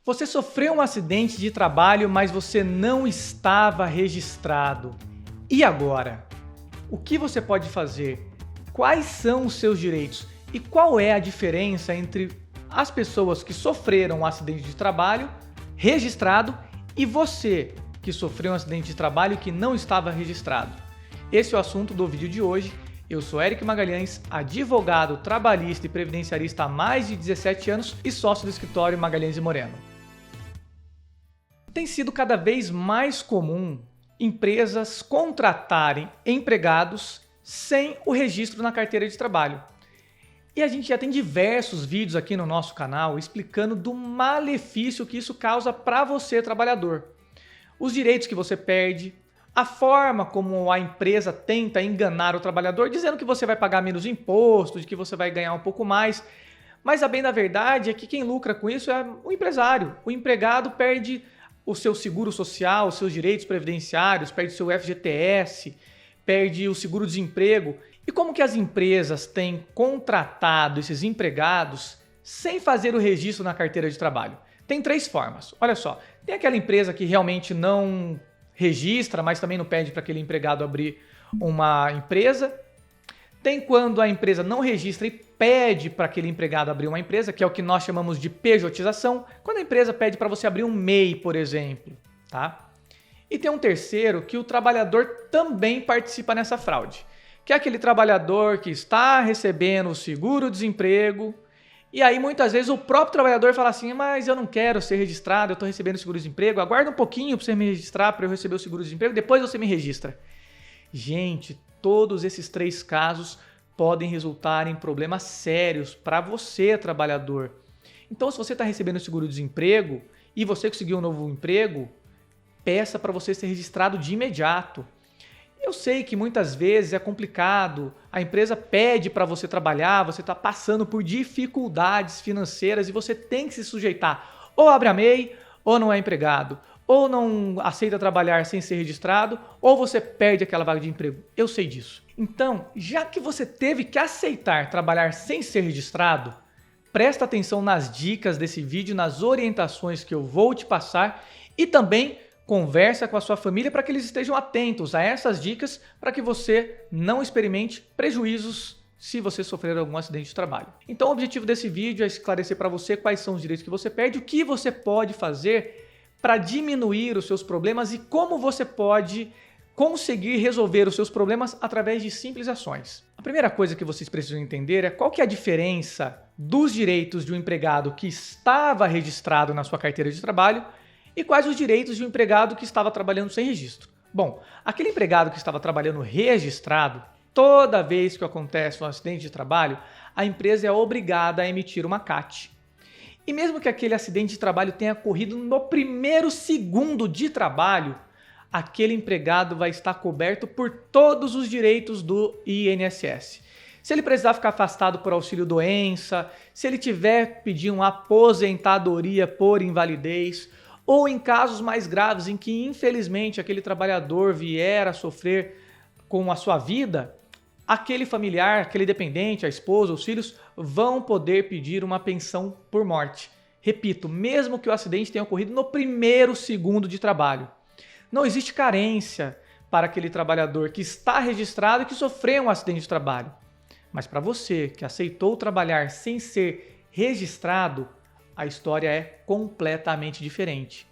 Você sofreu um acidente de trabalho, mas você não estava registrado. E agora? O que você pode fazer? Quais são os seus direitos? E qual é a diferença entre as pessoas que sofreram um acidente de trabalho registrado e você que sofreu um acidente de trabalho que não estava registrado? Esse é o assunto do vídeo de hoje. Eu sou Eric Magalhães, advogado, trabalhista e previdenciarista há mais de 17 anos e sócio do escritório Magalhães e Moreno. Tem sido cada vez mais comum empresas contratarem empregados sem o registro na carteira de trabalho. E a gente já tem diversos vídeos aqui no nosso canal explicando do malefício que isso causa para você, trabalhador. Os direitos que você perde, a forma como a empresa tenta enganar o trabalhador, dizendo que você vai pagar menos imposto, de que você vai ganhar um pouco mais. Mas a bem da verdade é que quem lucra com isso é o empresário. O empregado perde o seu seguro social, os seus direitos previdenciários, perde o seu FGTS, perde o seguro-desemprego. E como que as empresas têm contratado esses empregados sem fazer o registro na carteira de trabalho? Tem três formas. Olha só, tem aquela empresa que realmente não registra, mas também não pede para aquele empregado abrir uma empresa. Tem quando a empresa não registra e pede para aquele empregado abrir uma empresa, que é o que nós chamamos de pejotização, quando a empresa pede para você abrir um MEI, por exemplo, tá? E tem um terceiro que o trabalhador também participa nessa fraude, que é aquele trabalhador que está recebendo o seguro-desemprego e aí muitas vezes o próprio trabalhador fala assim, mas eu não quero ser registrado, eu estou recebendo o seguro-desemprego, aguarda um pouquinho para você me registrar, para eu receber o seguro-desemprego, depois você me registra. Gente, todos esses três casos podem resultar em problemas sérios para você, trabalhador. Então, se você está recebendo o seguro-desemprego e você conseguiu um novo emprego, peça para você ser registrado de imediato. Eu sei que muitas vezes é complicado, a empresa pede para você trabalhar, você está passando por dificuldades financeiras e você tem que se sujeitar. Ou abre a MEI, ou não é empregado. Ou não aceita trabalhar sem ser registrado, ou você perde aquela vaga de emprego. Eu sei disso. Então, já que você teve que aceitar trabalhar sem ser registrado, presta atenção nas dicas desse vídeo, nas orientações que eu vou te passar e também conversa com a sua família para que eles estejam atentos a essas dicas para que você não experimente prejuízos se você sofrer algum acidente de trabalho. Então, o objetivo desse vídeo é esclarecer para você quais são os direitos que você perde, o que você pode fazer para diminuir os seus problemas e como você pode conseguir resolver os seus problemas através de simples ações. A primeira coisa que vocês precisam entender é qual que é a diferença dos direitos de um empregado que estava registrado na sua carteira de trabalho e quais os direitos de um empregado que estava trabalhando sem registro. Bom, aquele empregado que estava trabalhando registrado, toda vez que acontece um acidente de trabalho, a empresa é obrigada a emitir uma CAT. E mesmo que aquele acidente de trabalho tenha ocorrido no primeiro segundo de trabalho, aquele empregado vai estar coberto por todos os direitos do INSS. Se ele precisar ficar afastado por auxílio-doença, se ele tiver que pedir uma aposentadoria por invalidez, ou em casos mais graves em que, infelizmente, aquele trabalhador vier a sofrer com a sua vida, aquele familiar, aquele dependente, a esposa, os filhos, vão poder pedir uma pensão por morte. Repito, mesmo que o acidente tenha ocorrido no primeiro segundo de trabalho. Não existe carência para aquele trabalhador que está registrado e que sofreu um acidente de trabalho. Mas para você que aceitou trabalhar sem ser registrado, a história é completamente diferente.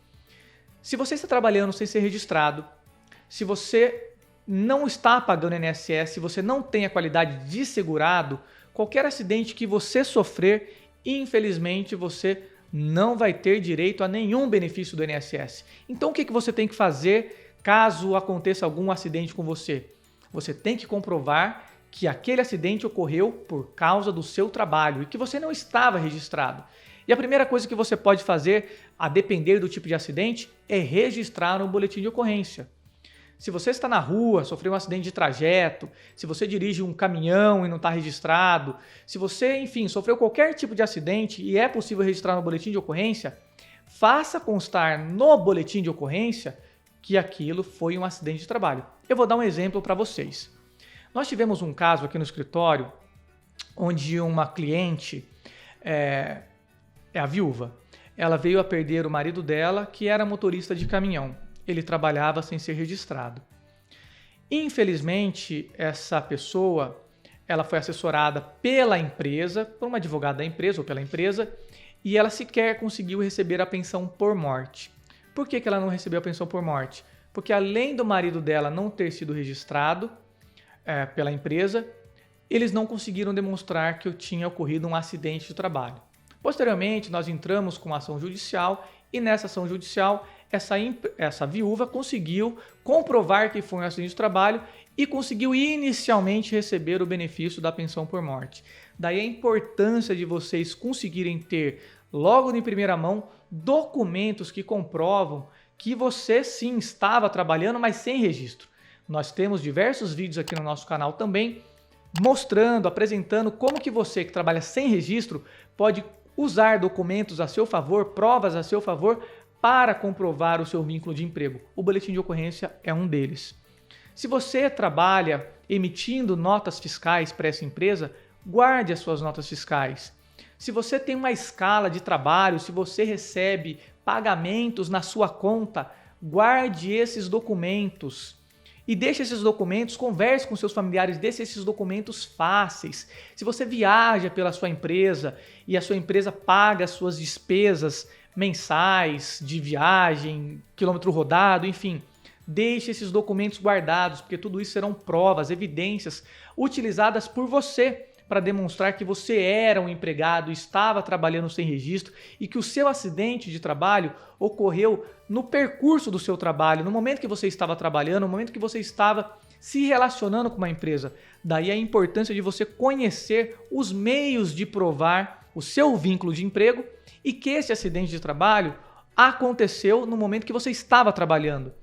Se você está trabalhando sem ser registrado, se você não está pagando INSS, se você não tem a qualidade de segurado, qualquer acidente que você sofrer, infelizmente você não vai ter direito a nenhum benefício do INSS. Então o que você tem que fazer caso aconteça algum acidente com você? Você tem que comprovar que aquele acidente ocorreu por causa do seu trabalho e que você não estava registrado. E a primeira coisa que você pode fazer, a depender do tipo de acidente, é registrar no boletim de ocorrência. Se você está na rua, sofreu um acidente de trajeto, se você dirige um caminhão e não está registrado, se você, enfim, sofreu qualquer tipo de acidente e é possível registrar no boletim de ocorrência, faça constar no boletim de ocorrência que aquilo foi um acidente de trabalho. Eu vou dar um exemplo para vocês. Nós tivemos um caso aqui no escritório onde uma cliente, é a viúva, ela veio a perder o marido dela, que era motorista de caminhão. Ele trabalhava sem ser registrado. Infelizmente, essa pessoa, ela foi assessorada pela empresa, por uma advogada da empresa ou pela empresa, e ela sequer conseguiu receber a pensão por morte. Por que ela não recebeu a pensão por morte? Porque além do marido dela não ter sido registrado pela empresa, eles não conseguiram demonstrar que tinha ocorrido um acidente de trabalho. Posteriormente, nós entramos com uma ação judicial e nessa ação judicial, essa viúva conseguiu comprovar que foi um acidente de trabalho e conseguiu inicialmente receber o benefício da pensão por morte. Daí a importância de vocês conseguirem ter, logo em primeira mão, documentos que comprovam que você sim estava trabalhando, mas sem registro. Nós temos diversos vídeos aqui no nosso canal também, mostrando, apresentando como que você que trabalha sem registro pode usar documentos a seu favor, provas a seu favor, para comprovar o seu vínculo de emprego. O boletim de ocorrência é um deles. Se você trabalha emitindo notas fiscais para essa empresa, guarde as suas notas fiscais. Se você tem uma escala de trabalho, se você recebe pagamentos na sua conta, guarde esses documentos. E deixe esses documentos, converse com seus familiares, deixe esses documentos fáceis. Se você viaja pela sua empresa e a sua empresa paga as suas despesas mensais de viagem, quilômetro rodado, enfim, deixe esses documentos guardados, porque tudo isso serão provas, evidências utilizadas por você para demonstrar que você era um empregado, estava trabalhando sem registro e que o seu acidente de trabalho ocorreu no percurso do seu trabalho, no momento que você estava trabalhando, no momento que você estava se relacionando com uma empresa. Daí a importância de você conhecer os meios de provar o seu vínculo de emprego e que esse acidente de trabalho aconteceu no momento que você estava trabalhando.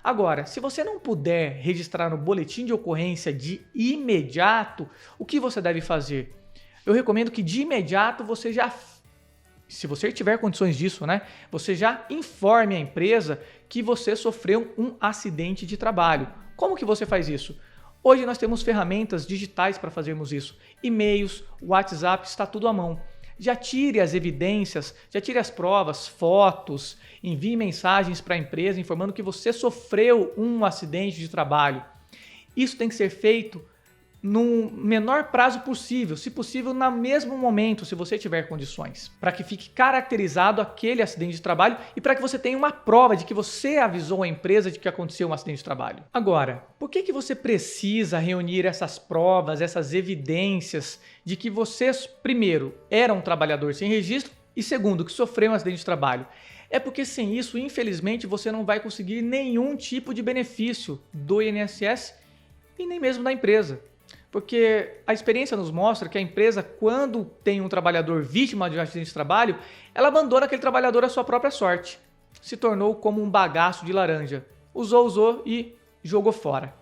Agora, se você não puder registrar no boletim de ocorrência de imediato, o que você deve fazer? Eu recomendo que de imediato você já, se você tiver condições disso, né, você já informe a empresa que você sofreu um acidente de trabalho. Como que você faz isso? Hoje nós temos ferramentas digitais para fazermos isso. E-mails, WhatsApp, está tudo à mão. Já tire as evidências, já tire as provas, fotos, envie mensagens para a empresa informando que você sofreu um acidente de trabalho. Isso tem que ser feito no menor prazo possível, se possível no mesmo momento, se você tiver condições, para que fique caracterizado aquele acidente de trabalho e para que você tenha uma prova de que você avisou a empresa de que aconteceu um acidente de trabalho. Agora, por que você precisa reunir essas provas, essas evidências de que você, primeiro, era um trabalhador sem registro e, segundo, que sofreu um acidente de trabalho? É porque sem isso, infelizmente, você não vai conseguir nenhum tipo de benefício do INSS e nem mesmo da empresa. Porque a experiência nos mostra que a empresa, quando tem um trabalhador vítima de um acidente de trabalho, ela abandona aquele trabalhador à sua própria sorte. Se tornou como um bagaço de laranja. Usou e jogou fora.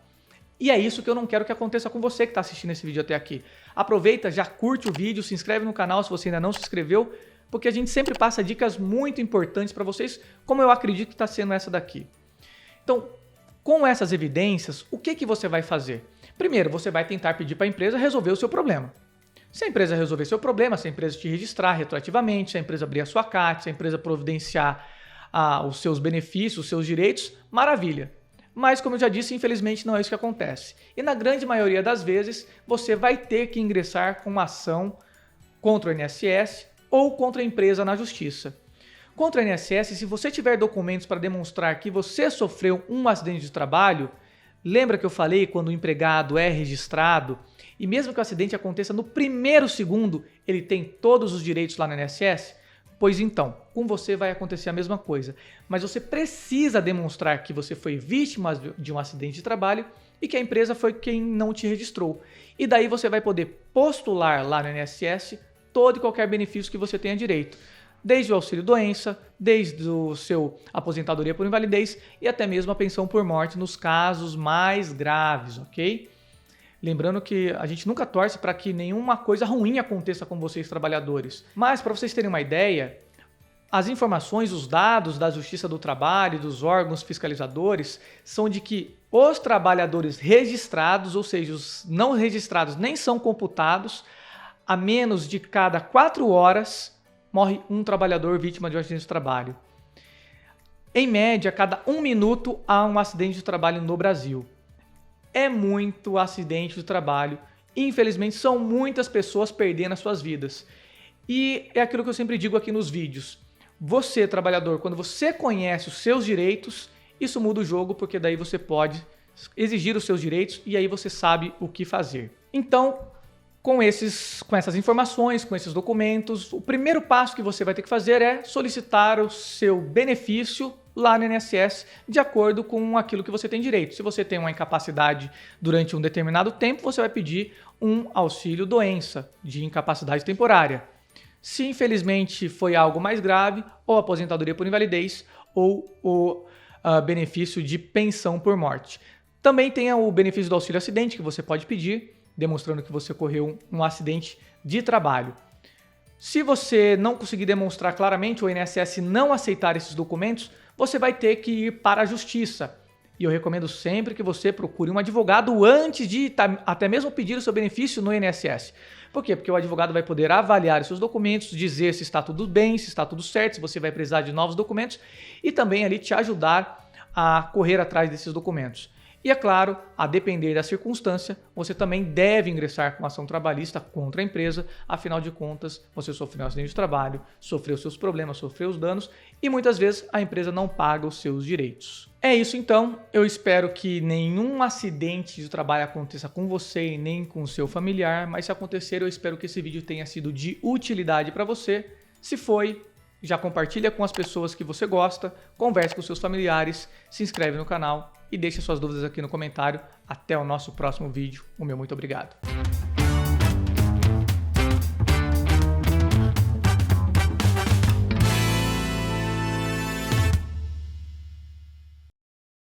E é isso que eu não quero que aconteça com você que está assistindo esse vídeo até aqui. Aproveita, já curte o vídeo, se inscreve no canal se você ainda não se inscreveu, porque a gente sempre passa dicas muito importantes para vocês, como eu acredito que está sendo essa daqui. Então, com essas evidências, o que você vai fazer? Primeiro, você vai tentar pedir para a empresa resolver o seu problema. Se a empresa resolver seu problema, se a empresa te registrar retroativamente, se a empresa abrir a sua CAT, se a empresa providenciar os seus benefícios, os seus direitos, maravilha. Mas, como eu já disse, infelizmente não é isso que acontece. E na grande maioria das vezes, você vai ter que ingressar com uma ação contra o INSS ou contra a empresa na justiça. Contra o INSS, se você tiver documentos para demonstrar que você sofreu um acidente de trabalho, lembra que eu falei quando o empregado é registrado e mesmo que o acidente aconteça no primeiro segundo, ele tem todos os direitos lá no INSS? Pois então, com você vai acontecer a mesma coisa. Mas você precisa demonstrar que você foi vítima de um acidente de trabalho e que a empresa foi quem não te registrou. E daí você vai poder postular lá no INSS todo e qualquer benefício que você tenha direito. Desde o auxílio-doença, desde o seu aposentadoria por invalidez e até mesmo a pensão por morte nos casos mais graves, ok? Lembrando que a gente nunca torce para que nenhuma coisa ruim aconteça com vocês, trabalhadores. Mas, para vocês terem uma ideia, as informações, os dados da Justiça do Trabalho e dos órgãos fiscalizadores são de que os trabalhadores registrados, ou seja, os não registrados nem são computados, a menos de cada 4 horas, morre um trabalhador vítima de um acidente de trabalho. Em média, a cada 1 minuto há um acidente de trabalho no Brasil. É muito acidente de trabalho. Infelizmente, são muitas pessoas perdendo as suas vidas. E é aquilo que eu sempre digo aqui nos vídeos. Você, trabalhador, quando você conhece os seus direitos, isso muda o jogo, porque daí você pode exigir os seus direitos e aí você sabe o que fazer. Então, com essas informações, com esses documentos, o primeiro passo que você vai ter que fazer é solicitar o seu benefício lá no INSS de acordo com aquilo que você tem direito. Se você tem uma incapacidade durante um determinado tempo, você vai pedir um auxílio doença de incapacidade temporária. Se infelizmente foi algo mais grave, ou aposentadoria por invalidez, ou o benefício de pensão por morte. Também tem o benefício do auxílio acidente que você pode pedir, demonstrando que você ocorreu um acidente de trabalho. Se você não conseguir demonstrar claramente, o INSS não aceitar esses documentos, você vai ter que ir para a justiça. E eu recomendo sempre que você procure um advogado antes de até mesmo pedir o seu benefício no INSS. Por quê? Porque o advogado vai poder avaliar os seus documentos, dizer se está tudo bem, se está tudo certo, se você vai precisar de novos documentos e também ali te ajudar a correr atrás desses documentos. E é claro, a depender da circunstância, você também deve ingressar com ação trabalhista contra a empresa, afinal de contas, você sofreu um acidente de trabalho, sofreu seus problemas, sofreu os danos e muitas vezes a empresa não paga os seus direitos. É isso então, eu espero que nenhum acidente de trabalho aconteça com você e nem com o seu familiar, mas se acontecer, eu espero que esse vídeo tenha sido de utilidade para você. Se foi, já compartilha com as pessoas que você gosta, converse com seus familiares, se inscreve no canal e deixe suas dúvidas aqui no comentário. Até o nosso próximo vídeo. O meu muito obrigado.